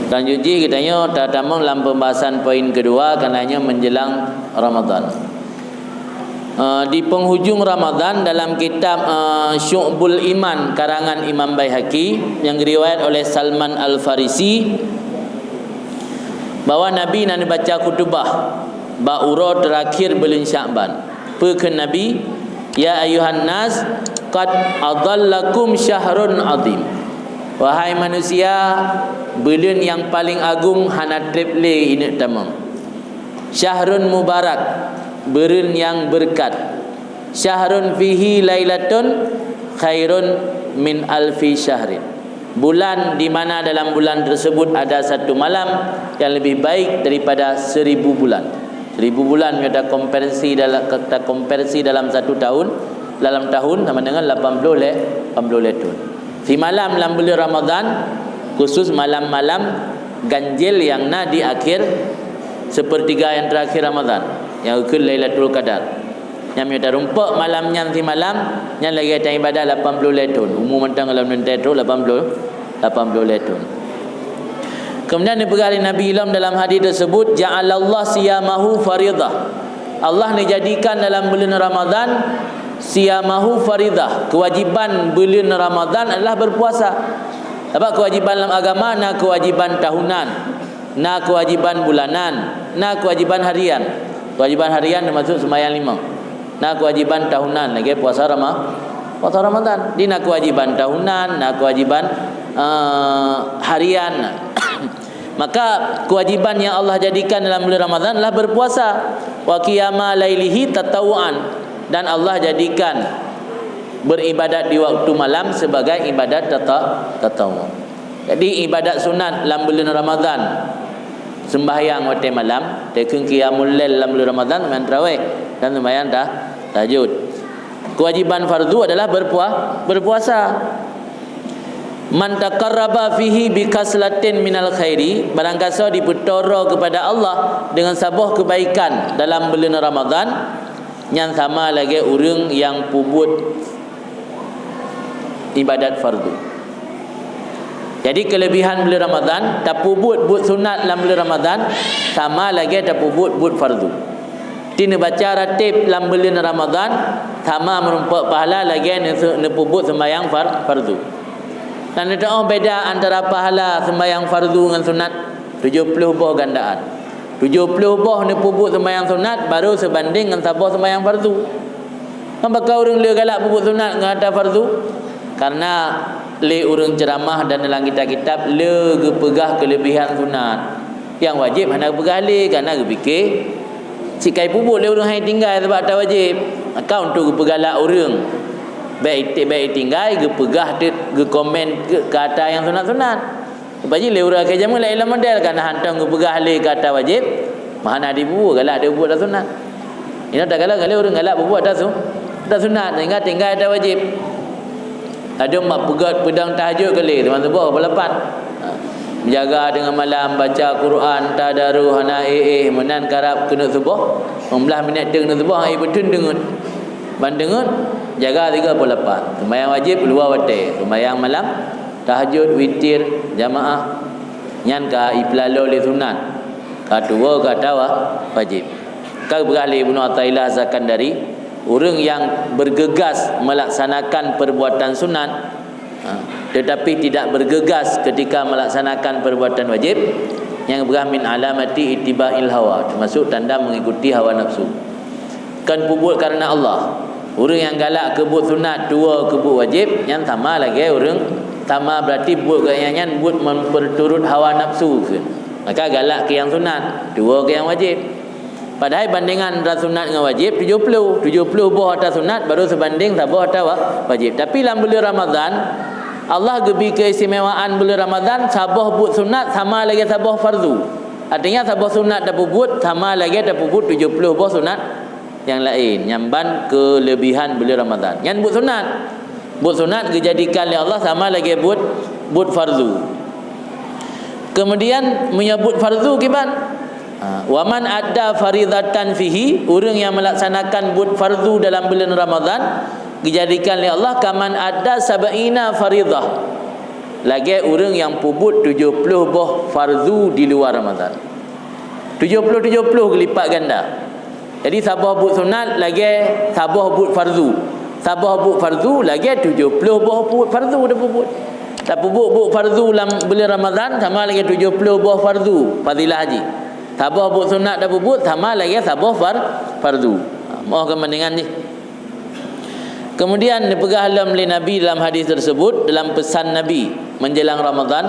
Selanjutnya katanya tatamang dalam pembahasan poin kedua kananya menjelang Ramadan. Di penghujung Ramadan dalam kitab Syu'bul Iman karangan Imam Baihaqi yang diriwayat oleh Salman Al-Farisi bahawa Nabi nak baca khutbah ba'ura terakhir bulan Sya'ban. Pekan Nabi, ya ayuhan nas qad adallakum syahrun azim. Wahai manusia, bulan yang paling agung hana triple ini tamam. Syahrun mubarak, bulan yang berkat. Syahrun fihi lailatun khairun min alfi syahrin. Bulan di mana dalam bulan tersebut ada satu malam yang lebih baik daripada 1000 bulan. 1000 bulan kita konversi dalam satu tahun. Dalam tahun sama dengan 80 tahun. Si malam dalam bulan Ramadan, khusus malam-malam ganjil yang na di akhir sepertiga yang terakhir Ramadan, yang ke Lailatul Qadar. Yang kita rumpak malamnya si malam, yang lagi ada ibadah 80 tahun. Umum mentang dalam nanti itu 80 tahun. Kemudian dipegang Nabi Ilham dalam hadis tersebut, ja'alallah siyamahu faridah. Allah dijadikan dalam bulan Ramadan siyamahu faridah. Kewajiban bulan Ramadan adalah berpuasa. Sebab kewajiban dalam agama na kewajiban tahunan, na kewajiban bulanan, na kewajiban harian. Kewajiban harian termasuk sembahyang 5. Na kewajiban tahunan lagi puasa Ramadan. Di na kewajiban tahunan, na kewajiban harian. Maka kewajiban yang Allah jadikan dalam bulan Ramadan adalah berpuasa. Wa qiyama lailihi tatawuan, dan Allah jadikan beribadat di waktu malam sebagai ibadat tatawu. Jadi ibadat sunat dalam bulan Ramadan, sembahyang waktu malam, tekun qiyamul lail dalam bulan Ramadan dengan tarawih dan sembahyang tahajud. Kewajiban fardu adalah berpuasa. Man taqarraba fihi bikaslatin minal khairi, barang kasa dipetoro kepada Allah dengan sebuah kebaikan dalam bulan Ramadan, yang sama lagi orang yang pubut ibadat fardu. Jadi kelebihan bulan Ramadan, tak pubut but sunat dalam bulan Ramadan, sama lagi tak pubut but fardu. Tina baca ratib dalam bulan Ramadan, sama merumpak pahala lagi ne pubut sembahyang fardu. Dan ada beda antara pahala sembahyang fardu dengan sunat 70 buah gandaan. 70 buah ni pupuk sembahyang sunat baru sebanding dengan sabah sembahyang fardu. Kenapa orang le galak pupuk sunat dengan ada fardu? Karena le orang ceramah dan dalam kitab-kitab le pegah kelebihan sunat. Yang wajib hendak pegah le karena fikir sikai pupuk le orang hai tinggal sebab tak wajib. Maka untuk pegalak orang baik tinggal ke pegah ke komen ke kata yang sunat-sunat. Bagi le urang ke jamu la ilmu model kan hantang ke pegah le kata wajib, mana dibuat galak dia buat dah sunat. Ini tak galak orang galak buat dah sunat tinggal ada wajib. Ada mak pegat pedang tahajud kali teman-teman berapa lapan. Menjaga dengan malam baca Quran tadaruh hana menan karab kena subuh 15 minit kena subuh betul dengan bandengan jaga 38. Sembahyang wajib luar waktu. Sembahyang malam tahajud witir jamaah nyan ka iplalo li sunat. Ka dua ka tawa wajib. Ka berali Ibnu Athaillah Zakandari, orang yang bergegas melaksanakan perbuatan sunat tetapi tidak bergegas ketika melaksanakan perbuatan wajib, yang min alamati ittiba'il hawa, termasuk tanda mengikuti hawa nafsu. Kan pubut karena Allah. Orang yang galak kebut sunat, dua kebut wajib, yang sama lagi orang sama berarti buat yang buat memperturut hawa nafsu ke. Maka galak ke yang sunat, dua ke yang wajib. Padahal bandingan antara sunat dengan wajib 70 buah atas sunat baru sebanding sabah atas wajib. Tapi dalam bulan Ramadan Allah gebi keistimewaan bulan Ramadan, sabah buat sunat sama lagi sabah fardu. Artinya sabah sunat dah pubut sama lagi dah pubut 70 buah sunat yang lain, nyamban kelebihan bulan Ramadan. Yang buat sunat dijadikan oleh Allah sama lagi buat fardu. Kemudian menyebut fardu kiban, waman ada faridatan fihi, orang yang melaksanakan buat fardu dalam bulan Ramadan dijadikan oleh Allah kaman ada sab'ina faridah, lagi orang yang pubut 70 boh fardu di luar Ramadan. 70 kelipat ganda. Jadi sabah but sunat lagi sabah but fardu. Sabah but fardu lagi 70 boh but fardu dah pubut. Tak pubut but fardu dalam bulan Ramadan sama lagi 70 boh fardu fadilah haji. Sabah but sunat dah pubut sama lagi sabah fardu. Mohon kepentingan ni. Kemudian dipegah oleh Nabi dalam hadis tersebut, dalam pesan Nabi menjelang Ramadan,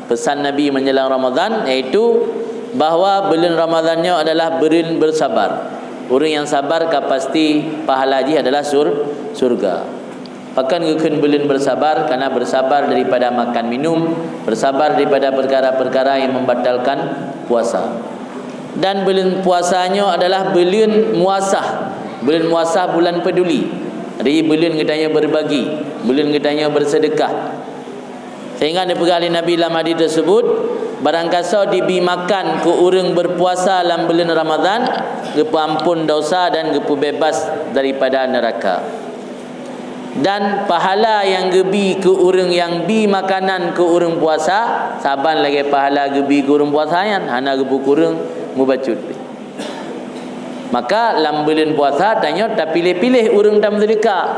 pesan Nabi menjelang Ramadan iaitu bahawa bulan Ramadannya adalah bulan bersabar. Orang yang sabar pasti pahala haji adalah surga. Bahkan kekan bulan bersabar kerana bersabar daripada makan minum, bersabar daripada perkara-perkara yang membatalkan puasa. Dan bulan puasanya adalah bulan muasah. Bulan muasah bulan peduli. Jadi bulan katanya berbagi, bulan katanya bersedekah. Sehingga dipegang Nabi dalam hadis tersebut, barang kasa dibi makan ke orang berpuasa dalam bulan Ramadan, gepu ampun dosa dan gepu bebas daripada neraka. Dan pahala yang gebi ke orang yang bi makanan ke orang puasa, saban lagi pahala gebi ke orang puasa yang hana gepu kurang mubacut. Maka dalam bulan puasa tanya tak pilih-pilih orang dalam sedekah.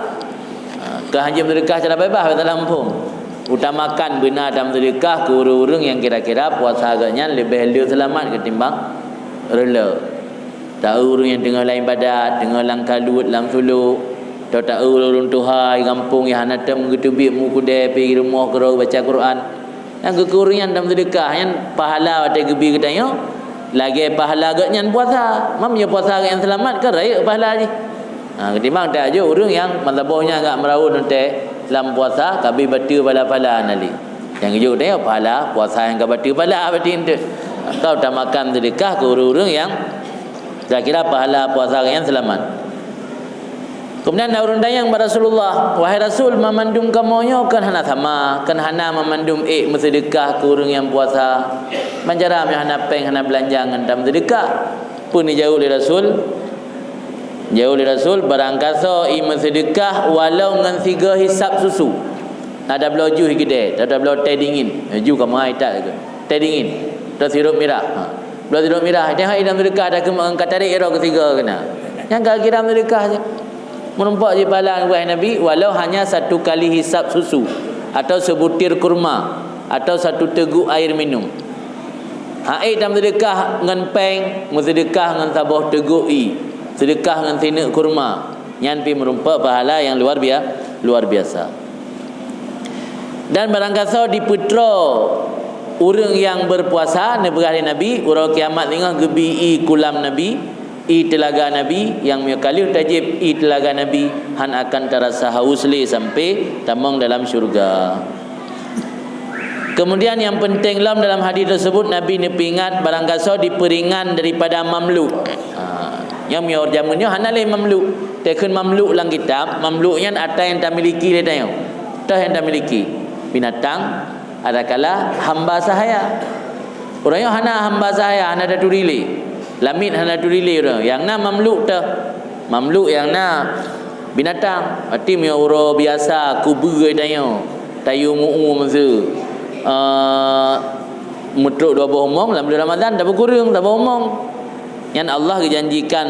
Ke hanya sedekah cara bebas dalam lampung. Utamakan benar dalam sedekah ke orang-orang yang kira-kira puasa agaknya lebih elok selamat ketimbang rela. Tahu orang yang tengah lain badat, tengah lang kalut, lang suluk. Tak orang tuhai kampung yang hanatam getubik mu kudai pergi rumah kerau baca Quran. Yang kekurangan dalam sedekah yang pahala ada gebi katanya. Lagi pahala agaknya puasa. Mamnya puasa yang selamat ke raya pahala ni. Ketimbang tak aja orang yang mazhabnya agak meraun nanti dalam puasa kabi batil pahala nali. Yang kejuk dia pahala puasa yang batil pahala batin tu. Kau tak makan sedekah ke orang-orang yang kira-kira pahala puasa yang selamat. Kemudian orang dayang kepada Rasulullah, wahai Rasul, memandum kamunya kan hana sama, kan hana memandum bersedekah ke orang yang puasa. Manjaram yang hana peng hana belanjangan dalam sedekah. Pun jauh dari Rasul. Jauh dari Rasul barangkasa bersedekah walau dengan 3 hisap susu. Ada belau juh gede, ada belau teh dingin. Juh kamu ai tak ke? Teh dingin. Terus sirup merah. Belau sirup merah. Tengok dalam sedekah ada kata tarik era ketiga kena. Yang kira sedekah je. Merempak je pahala wahai Nabi walau hanya 1 kali hisap susu atau sebutir kurma atau 1 teguk air minum. Air dalam sedekah dengan peng, sedekah dengan tabah teguk sedekah dengan tinak kurma. Yang pi merempak pahala yang luar biasa. Dan barangkasa di putra orang yang berpuasa negeri Nabi, orang kiamat tengah gebi kulam Nabi. Telaga Nabi yang kali tajib telaga Nabi han akan terasa haus le sampai tamang dalam syurga. Kemudian yang penting dalam hadis tersebut Nabi ni peringat barangkasa diperingan daripada mamluk. Yang mior jamunnya hana le mamluk. Tekun mamluk lang kitab, mamluknya ada yang tak miliki le tanya. Tak yang tak miliki. Binatang ada kala hamba sahaya. Orangnya hana hamba sahaya, hana ada turile. Lamit hana turile orang. Yang na mamluk dah. Mamluk yang na binatang. Arti mi orang biasa kubu tanya. Tayu mu'u masa. Mutruk 20 omong dalam bulan Ramadan tak berkurang, tak beromong. Yang Allah janjikan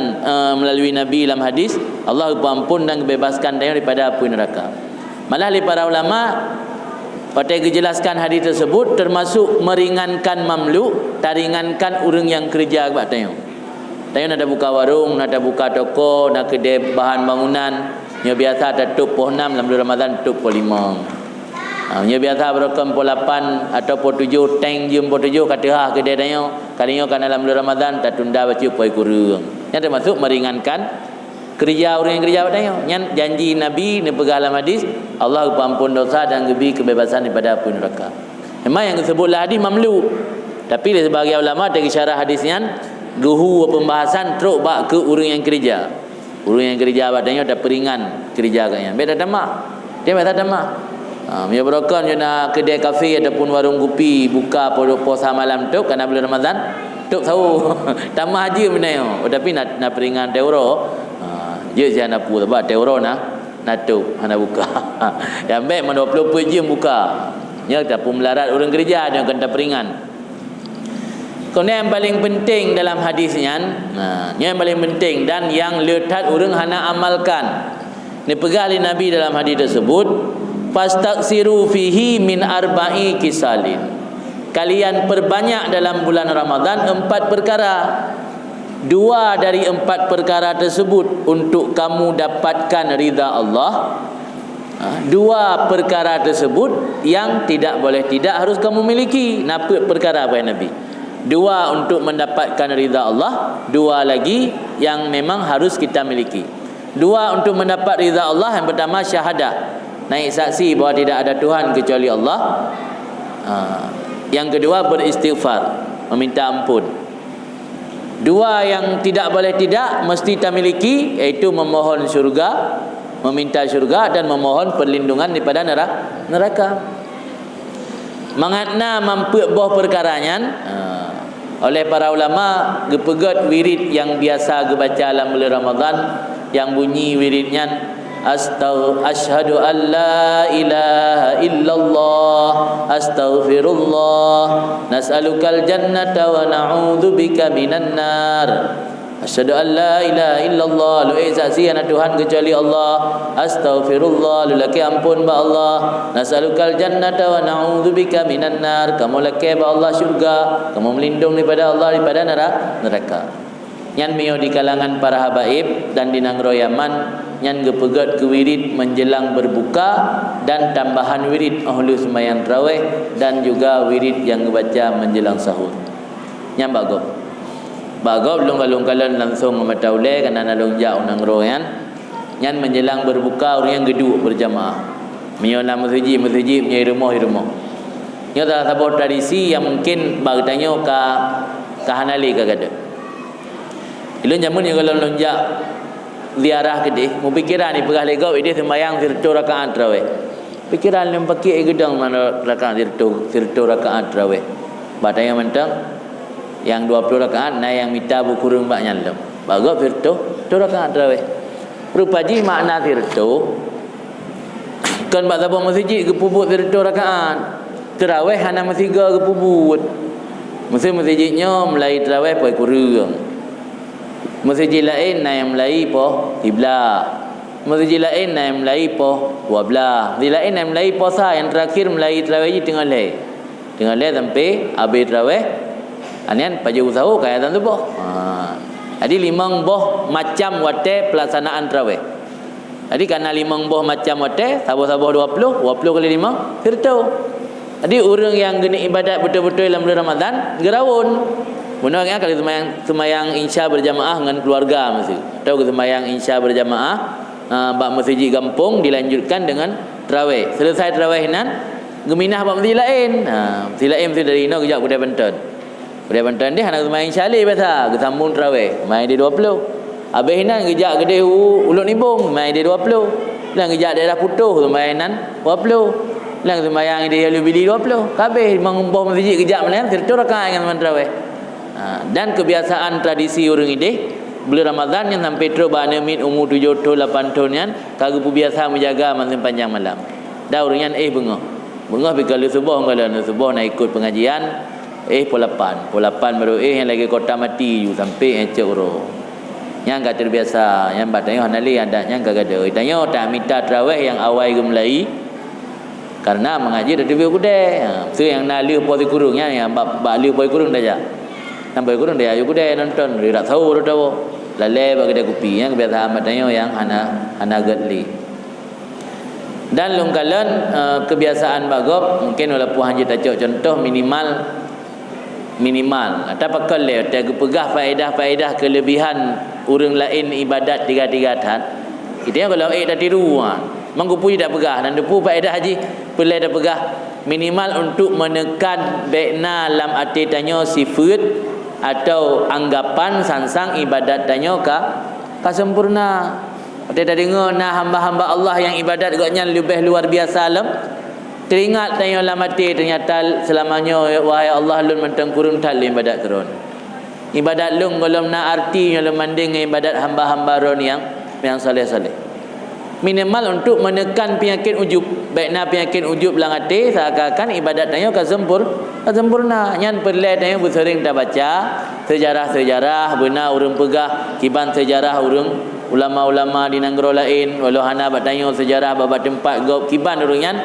melalui Nabi dalam hadis, Allah ampun dan bebaskan dia daripada api neraka. Malah oleh para ulama pada dijelaskan hadis tersebut termasuk meringankan mamluk, taringankan orang yang kerja kat tanya. Tanya nak buka warung, nak buka toko, nak kedai bahan bangunan, nya biasa ada tutup pukul 6 dalam bulan Ramadan tutup pukul 5. Nya biasa berokam pukul 8 atau pukul 7 tank jam pukul 7 kata ha kedai tanya. Kalinya kan dalam bulan Ramadan tak tunda baca pukul kurang. Yang termasuk meringankan kerja orang yang kerja tanya. Yang janji Nabi ni pegang dalam hadis, Allah ampun dosa dan gebi kebebasan daripada api neraka. Memang yang disebutlah hadis mamluk. Tapi sebagai ulama ada syarah hadisnya guhu pembahasan teruk bak ke orang yang kerja. Orang yang kerja badannya ada peringan kerja katnya. Beda tamak. Dia beda tamak. Dia berokon je nak kedai kafe ataupun warung kopi buka puasa malam tu kerana bulan Ramadan. Tuk tahu tamak haji benda yo. Tapi nak peringan teuro. Je nak pu sebab teuro nak tu hana buka. Yang baik mana 20 jam buka. Ya, tapi melarat orang kerja dia kena peringan. Kemudian yang paling penting dalam hadisnya, yang paling penting dan yang letat orang hana amalkan. Ini pegang oleh Nabi dalam hadis tersebut, fastaksiru fihi min arba'i kisalin. Kalian perbanyak dalam bulan Ramadan 4 perkara. 2 dari 4 perkara tersebut untuk kamu dapatkan ridha Allah. 2 perkara tersebut yang tidak boleh tidak harus kamu miliki. Napa perkara apa Nabi? 2 untuk mendapatkan ridha Allah, 2 lagi yang memang harus kita miliki. 2 untuk mendapat ridha Allah, yang pertama syahadah, naik saksi bahawa tidak ada Tuhan kecuali Allah. Yang kedua beristighfar, meminta ampun. 2 yang tidak boleh tidak mesti kita miliki, iaitu memohon syurga, meminta syurga dan memohon perlindungan daripada neraka. Mangatna mampu boh perkaranya oleh para ulama gepegat wirid yang biasa gebaca dalam bulan Ramadan, yang bunyi wiridnya asyhadu an la ilaha illallah astaghfirullah nas'alukal jannata wa na'udzubika minan nar. Asyhadu an la ilaha illallah, lu saksi ana Tuhan kecuali Allah, astaghfirullah, lu laki ampun ba Allah, nas'alukal jannata wa na'udzubika minan nar, kamu laki ba Allah syurga, kamu melindung daripada Allah daripada neraka. Nyan mio di kalangan para habaib dan di Nangro Yaman, nyan gepegat ke wirid menjelang berbuka dan tambahan wirid ahlu sembahyang tarawih dan juga wirid yang dibaca menjelang sahur. Nyan Bagop belum kalan langsung memataulai kerana nalung jauh Nangro nyan menjelang berbuka orang yang geduk berjamaah. Mio nama masjid punya rumah. Nyo salah satu tradisi yang mungkin bagtanya ka hanali ka gada. Ilun jamun yang kalau lonjak ziarah kedih, mu pikiran ni pegah legau ide sembayang sirtu rakaat tarawih. Pikiran yang pakai gedang mana rakaat sirtu rakaat tarawih. Batanya mentang yang 20 rakaat na yang minta bukurung bak nyalem. Bagok sirtu rakaat tarawih. Rupaji makna sirtu kan bak sabang masjid gepubut sirtu rakaat. Tarawih hana mesiga gepubut. Masjidnya mulai tarawih pai kurang. Masjid lain na yang Melayu po 13. Masjid lain na yang Melayu po 12. Masjid lain na yang Melayu po sah, yang terakhir Melayu tarawih tengah leh sampai habis tarawih anian paju usaha kaya tu boh. Jadi 5 boh macam wate pelaksanaan tarawih. Jadi karena 5 boh macam wate, saboh-saboh 20 kali 5 sirtu. Jadi orang yang guna ibadat betul-betul dalam bulan Ramadan gerawun. Benarnya kalau semayang insya berjamaah dengan keluarga mesti. Atau semayang insya berjamaah bak masjid kampung dilanjutkan dengan tarawih. Selesai tarawih nan geminah bak masjid lain. Masjid lain mesti dari no kejap Budaya Banten. Budaya Banten dia hendak semayang insya le biasa, kesambung tarawih. Main dia 20. Habis nan kejap gede Ulun Nibung, main dia 20. Lang kejap daerah Putuh semayang nan 20. Lang semayang dia Bili 20. Habis mengumpul masjid kejap mana sirtu rakaat dengan tarawih. Dan kebiasaan tradisi orang ini bulan Ramadan yang sampai terus banamit umur 7 tahun 8 tahun yang kagak biasa menjaga masa panjang malam. Dah orangnya bengah kalau subuh nak ikut pengajian pukul 8 baru yang lagi kota mati sampai ecek uro. Yang kata terbiasa yang batanya hanali adanya kagak ada. Tanya tak minta tarawih yang awal ke Melayu karena mengaji dari video kude. Tu yang nak liu poi kurungnya yang bak liu poi kurung dah ja. Sampai kurang dia ayu kuda nonton dia tak tahu dah tahu lale bagi dia kopi yang kebiasaan matanya yang hana gadli. Dan lungkalan kebiasaan bagop mungkin walaupun hanya tak contoh minimal atau pakal le tak pegah faedah kelebihan orang lain ibadat 3 tan. Kita kalau dah tiru manggupu tak pegah dan depu faedah haji pelai dah pegah minimal untuk menekan baikna lam arti tanya sifat atau anggapan sansang ibadat danyo ka sempurna. Kita dengar nah hamba-hamba Allah yang ibadat agaknya lebih luar biasa alam. Teringat danyo la mati ternyata selamanya wahai Allah lun mentang kurun tal ibadat terun. Ibadat lun golom na arti yang manding ibadat hamba-hamba ron yang saleh-saleh. minimal untuk menekan penyakit ujub. Baikna penyakit ujub dalam hati seakan-akan ibadat tanya sempurna. Nyan perlu tanya bersering dah baca sejarah-sejarah benar urang pegah kiban sejarah urang ulama-ulama di negara lain walau hana bat tanya sejarah babat tempat gop kiban urang nyan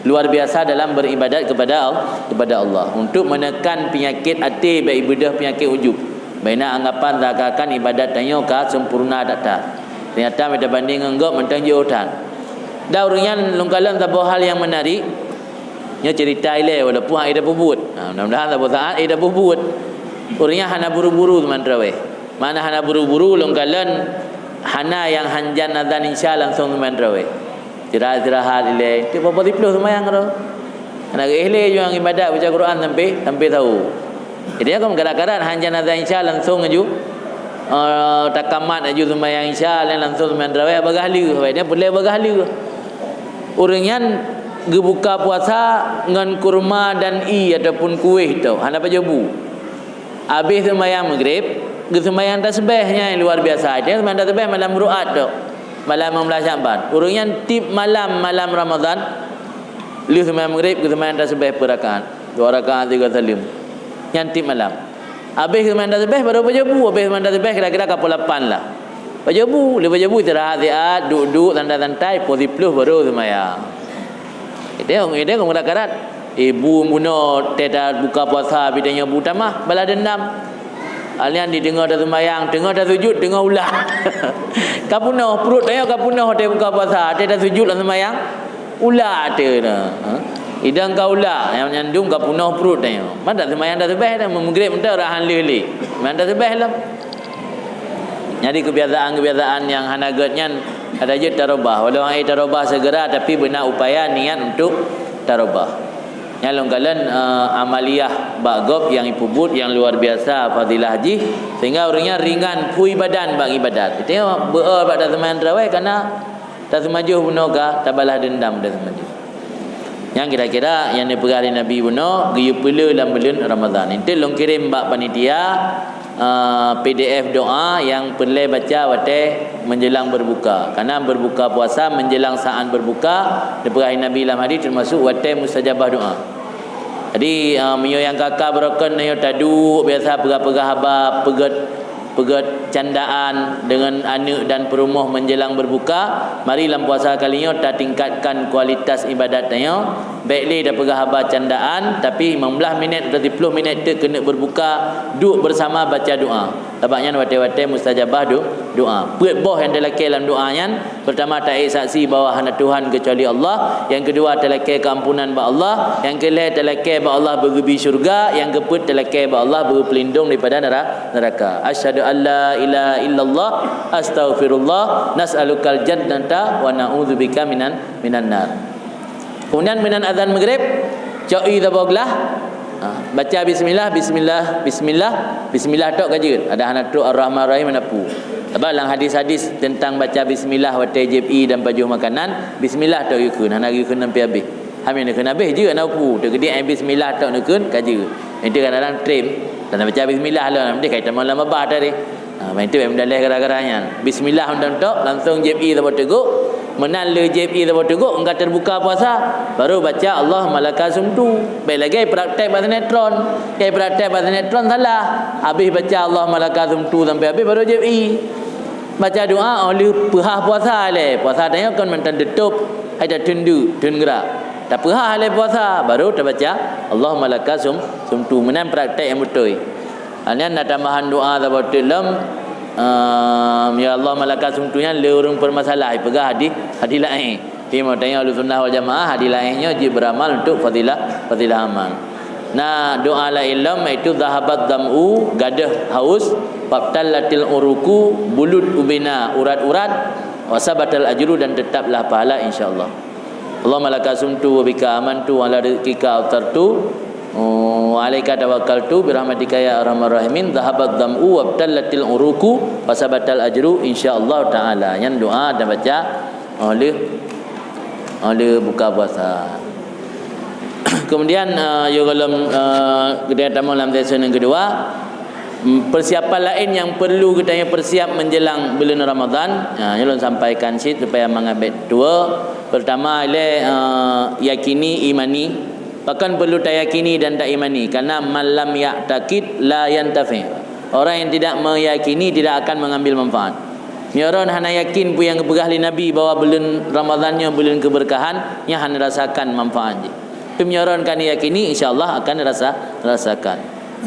luar biasa dalam beribadat kepada Allah untuk menekan penyakit hati baik ibadah penyakit ujub. Baikna anggapan seakan-akan ibadat tanya ka sempurna tak. Ternyata kita banding enggak mentang jauhan. Dah urangnya longkalan satu hal yang menarik. Nya cerita ile walaupun ada bubut. Mudah-mudahan satu saat ada bubut. Urangnya hana buru-buru teman terawih. Mana hana buru-buru longkalan hana yang hanjan azan insya langsung teman terawih. Istirahat ile. Tu apa diploh semayang ro. Anak ile yang ibadat baca Quran sampai tahu. Jadi aku kadang-kadang hanjan azan insya langsung aju takamat aju sembahyang isya langsung sembahyang tarawih bagahli dia boleh bagahli orang yang gebuka puasa dengan kurma dan ataupun kuih tu hana pajabu habis sembahyang maghrib ge sembahyang tasbihnya yang luar biasa dia sembahyang tasbih malam ru'at tu malam 15 Syaban orang yang tip malam Ramadan lu sembahyang maghrib ge sembahyang tasbih per rakaat 2 rakaat 3 salim yang tip malam. Habis sembahyang tasbih baru berjabu. Habis sembahyang tasbih kira-kira kapal 8 lah. Berjabu, lepas berjabu istirahat, duduk santai-santai, pos 10 baru sembahyang. Dia kadang-kadang ibu muno teta buka puasa bidanya bu tamah bala dendam. Alian didengar dah sembahyang, tengah dah sujud, tengah ulah. Kapunoh perut dia kapunoh dia buka puasa, dia dah sujud lah sembahyang. Ulah dia dah. Idang kau lah yang nyandung kau punah perut dia. Mana sembahyang dah sebeh dah mengrib mentah rahan lili. Mana dah sebeh lah. Jadi kebiasaan yang hanagatnya ada je tarobah. Walau ai tarobah segera tapi benar upaya niat untuk tarobah. Yang longgalan amaliyah bagop yang ipubut yang luar biasa fadilah haji sehingga orangnya ringan pui badan bang ibadat. Tengok pada sembahyang tarawih kerana tak semajuh bunoga tabalah dendam dah semajuh. Yang kira-kira yang dipegari Nabi buno giyu pula dalam bulan Ramadan. Itu long kirim bak panitia PDF doa yang perlu baca waktu menjelang berbuka. Karena berbuka puasa menjelang saat berbuka dipegari Nabi dalam hadis termasuk waktu mustajabah doa. Jadi menyo yang kakak berokon yo tadu biasa pegah-pegah habab pegat candaan dengan anak dan perumah menjelang berbuka. Mari dalam puasa kali ini kita tingkatkan kualitas ibadatnya. Baiklah dah pegah habar candaan tapi 15 minit atau 30 minit tu kena berbuka duduk bersama baca doa. Tabaknya wate-wate mustajabah doa. Peut boh yang terlekeh dalam doanya. Pertama taik saksi bahawa hanya Tuhan kecuali Allah. Yang kedua terlekeh keampunan ba Allah. Yang ketiga terlekeh ba Allah bergebi syurga. Yang keempat terlekeh ba Allah berpelindung daripada neraka. Asyhadu alla ilaha illallah astaghfirullah nas'alukal jannata wa na'udzubika minan nar. Kemudian minan azan maghrib cai tabaglah baca bismillah tok kaje ada hanatuk ar-rahman rahim menapu. Sebab dalam hadis-hadis tentang baca bismillah waktu JPI dan baju makanan bismillah tok yukun hana yukun sampai habis. Hamin nak kena habis je nak pu. Tok gede bismillah tok yukun kaje. Itu kadang-kadang trim dan baca bismillah lah nanti kaitan malam abah tadi. Main tu mendalih gara-garanya. Bismillah tok langsung JPI dapat teguk. Menan le JPI dapat teguk engkau terbuka puasa baru baca Allah malaka sumtu. Baik lagi praktek bahasa netron. Praktek bahasa netron salah. Habis baca Allah malaka sumtu sampai habis baru JPI. Baca doa oleh pehah puasa le. Puasa tanya kan mentan detup ada tundu gerak. Tak pehah le puasa baru tak baca Allah malaka sumtu. Menan praktek yang betul. Anian nak tambahan doa dapat dalam ya Allah malaka sumtunya le urang permasalah pegah hadis lain. Dia mau tanya ahli sunnah wal jamaah hadis lainnya je beramal untuk fadilah amal. Nah doa la ilm itu zahabat dam'u gadah haus babtallatil uruku bulut ubina urat-urat wasabatal ajru dan tetaplah pahala insyaallah. Allah malaka sumtu wa bika amantu ala rizqika autartu alaika tawakkaltu birahmatika ya arhamar rahimin dhahabat dam'u wabtallatil uruku wasabatal ajru insyaallah taala. Yang doa dan baca oleh buka puasa. Kemudian yo dalam kedai tamu dalam sesi yang kedua persiapan lain yang perlu kita persiap menjelang bulan Ramadan. Nyalon sampaikan sikit supaya mengambil dua. Pertama ialah yakini, imani. Bahkan perlu tak yakini dan tak imani, karena malam ya'taqid la yantafi. Orang yang tidak meyakini tidak akan mengambil manfaat. Orang hanya yakin pun yang keberkah Nabi bahwa bulan Ramadannya bulan keberkahan, yang hanya rasakan manfaat je. Tapi orang kan yakini, insya-Allah akan rasakan.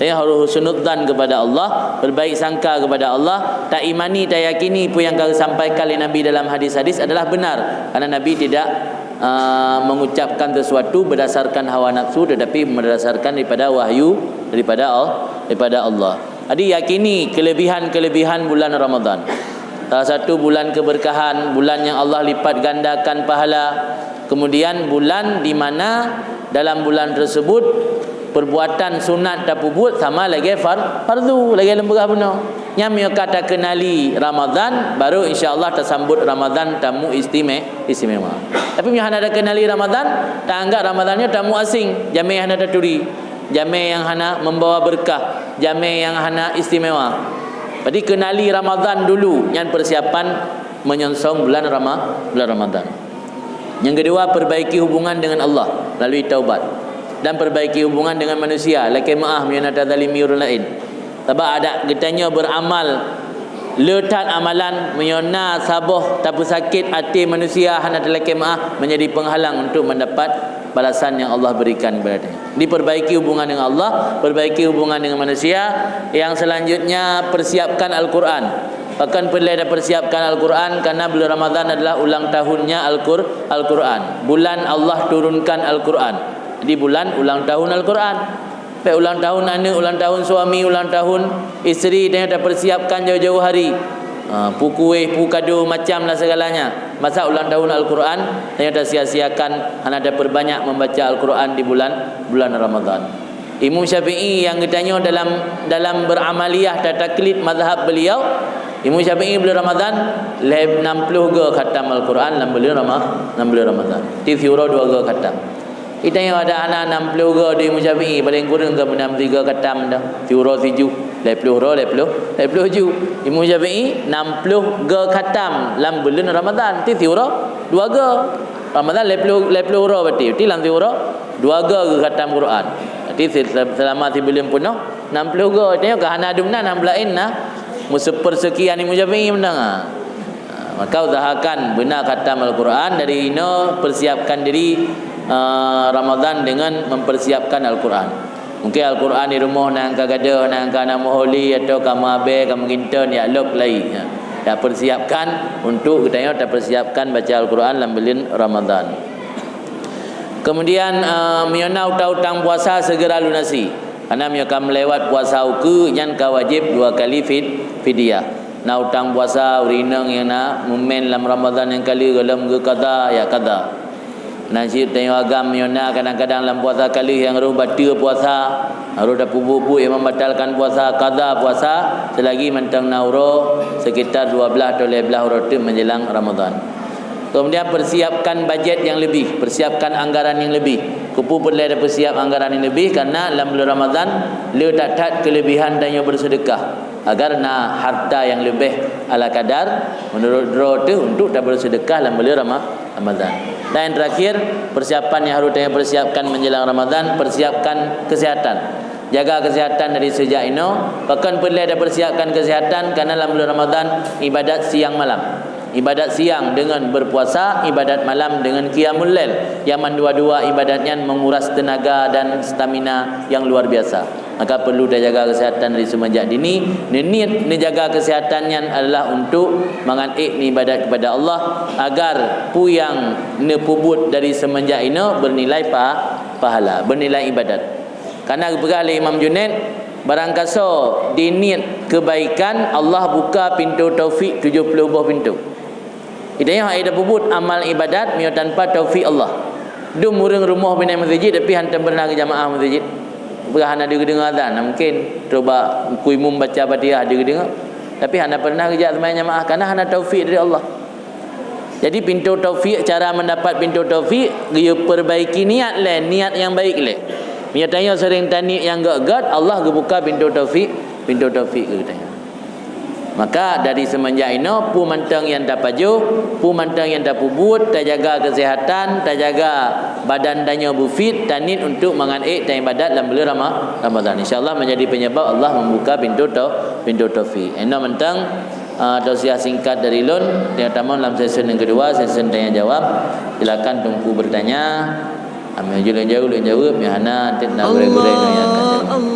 Saya harus husnudzan kepada Allah, berbaik sangka kepada Allah. Tak imani, tak yakini pun yang kau sampaikan oleh Nabi dalam hadis-hadis adalah benar, karena Nabi tidak mengucapkan sesuatu berdasarkan hawa nafsu, tetapi berdasarkan daripada wahyu daripada Allah. Jadi yakini kelebihan bulan Ramadan. Salah satu bulan keberkahan, bulan yang Allah lipat gandakan pahala. Kemudian bulan di mana dalam bulan tersebut perbuatan sunat tak pubut sama lagi fardu, lagi lemburah benar. Yang mereka tak kenali Ramadan, baru insya-Allah tersambut Ramadan tamu istimewa. Tapi yang ada kenali Ramadan, tak anggap Ramadannya tamu asing. Jami yang ada turi, jami yang hana membawa berkah, jami yang hana istimewa. Jadi kenali Ramadan dulu, yang persiapan menyongsong bulan Ramadan. Yang kedua, perbaiki hubungan dengan Allah lalui taubat, dan perbaiki hubungan dengan manusia, laki maaf mianata zalimi orang lain. Sebab ada getanya beramal letak amalan menyona saboh tapi sakit hati manusia hana laki maaf menjadi penghalang untuk mendapat balasan yang Allah berikan kepadanya. Diperbaiki hubungan dengan Allah, perbaiki hubungan dengan manusia. Yang selanjutnya, persiapkan Al-Quran. Bahkan perlu ada persiapkan Al-Quran, karena bulan Ramadan adalah ulang tahunnya Al-Quran. Bulan Allah turunkan Al-Quran. Di bulan ulang tahun Al-Quran. Baik ulang tahun anak, ulang tahun suami, ulang tahun isteri, dan dah persiapkan jauh-jauh hari. Kuih, kado, macam lah segalanya. Masa ulang tahun Al-Quran, dan dah sia-siakan, hanya ada perbanyak membaca Al-Quran di bulan Ramadan. Imam Syafi'i yang katanya dalam beramaliyah dan taklid mazhab beliau, Imam Syafi'i bulan Ramadan 60 ke khatam Al-Quran dalam bulan Ramadan. Tisyura 2 ke khatam. Kita yang ada anak 60 ke di Imam Syafi'i, paling kurang ke 63 khatam dah. Tisyura 7, 70 Imam Syafi'i 60 ke khatam dalam bulan Ramadan. Tisyura 2 ke Ramadan 70 berarti. Dalam tisyura 2 ke khatam Quran. Jadi selama sebelum penuh 60 go tengok ke hana dumna 16 nah sepersekian Imam Syafi'i menang. Maka usahakan benar khatam Al-Quran dari ini, persiapkan diri Ramadan dengan mempersiapkan Al-Quran. Mungkin Al-Quran di rumah nang kagada nang kana moholi atau kamu abe kamu ginton ya lok lai. Ya persiapkan untuk kita tak persiapkan baca Al-Quran dalam bulan Ramadan. Kemudian miona utang puasa segera lunasi. Karena mereka melewat puasa uku yang wajib 2 kali fidyah. Na utang puasa urinang yang na mumen dalam Ramadan yang kali dalam ke kata ya kata. Nasib tengok agam miona kadang-kadang dalam puasa kali yang roh batal puasa, roh dah pubu yang membatalkan puasa, qada puasa selagi mentang nauro sekitar 12 atau 15 hari menjelang Ramadan. Kemudian persiapkan bajet yang lebih, persiapkan anggaran yang lebih. Kupu perlu ada persiap anggaran yang lebih, karena dalam bulan Ramadan le tak kelebihan dan yang bersedekah agar na harta yang lebih ala kadar menurut dro tu untuk tak bersedekah dalam bulan Ramadan. Dan yang terakhir, persiapan yang harus kita persiapkan menjelang Ramadan, persiapkan kesihatan. Jaga kesihatan dari sejak ini. Bahkan perlu ada persiapkan kesihatan, karena dalam bulan Ramadan ibadat siang malam. Ibadat siang dengan berpuasa, ibadat malam dengan qiyamul lail. Yang dua-dua ibadatnya menguras tenaga dan stamina yang luar biasa. Maka perlu dia jaga kesihatan dari semenjak dini. Niat menjaga kesehatannya adalah untuk mengangkat ibadat kepada Allah, agar pu yang nepubut dari semenjak ini bernilai pahala, bernilai ibadat. Karena berkali Imam Junaid, barang kaso diniat kebaikan, Allah buka pintu taufik 70 buah pintu. Hidayah ada pubut amal ibadat mio tanpa taufik Allah. Dum murung rumah bina masjid tapi hantam pernah ke jamaah masjid. Berhana dia dengar azan, mungkin coba kuimum baca Fatihah dia dengar. Tapi hana pernah kerja sembahyang jamaah, karena hana taufik dari Allah. Jadi pintu taufik, cara mendapat pintu taufik, dia perbaiki niat le, niat yang baik le. Mio tanya sering tani yang gak Allah buka pintu taufik pintu taufik ke tanya. Maka dari semenjak ini pu mantang yang tak paju, pu mantang yang tak pubut, tak jaga kesihatan, tak jaga badan danya bufit, tanit untuk menganik dan ibadat dalam bulan Ramadan. InsyaAllah menjadi penyebab Allah membuka pintu taufik. Ini mantang tausiah singkat dari Lun. Yang pertama dalam sesi yang kedua, sesi tanya jawab. Silakan tunggu bertanya. Amin jauh jawab yang hana nanti nak goreng-goreng yang akan jawab.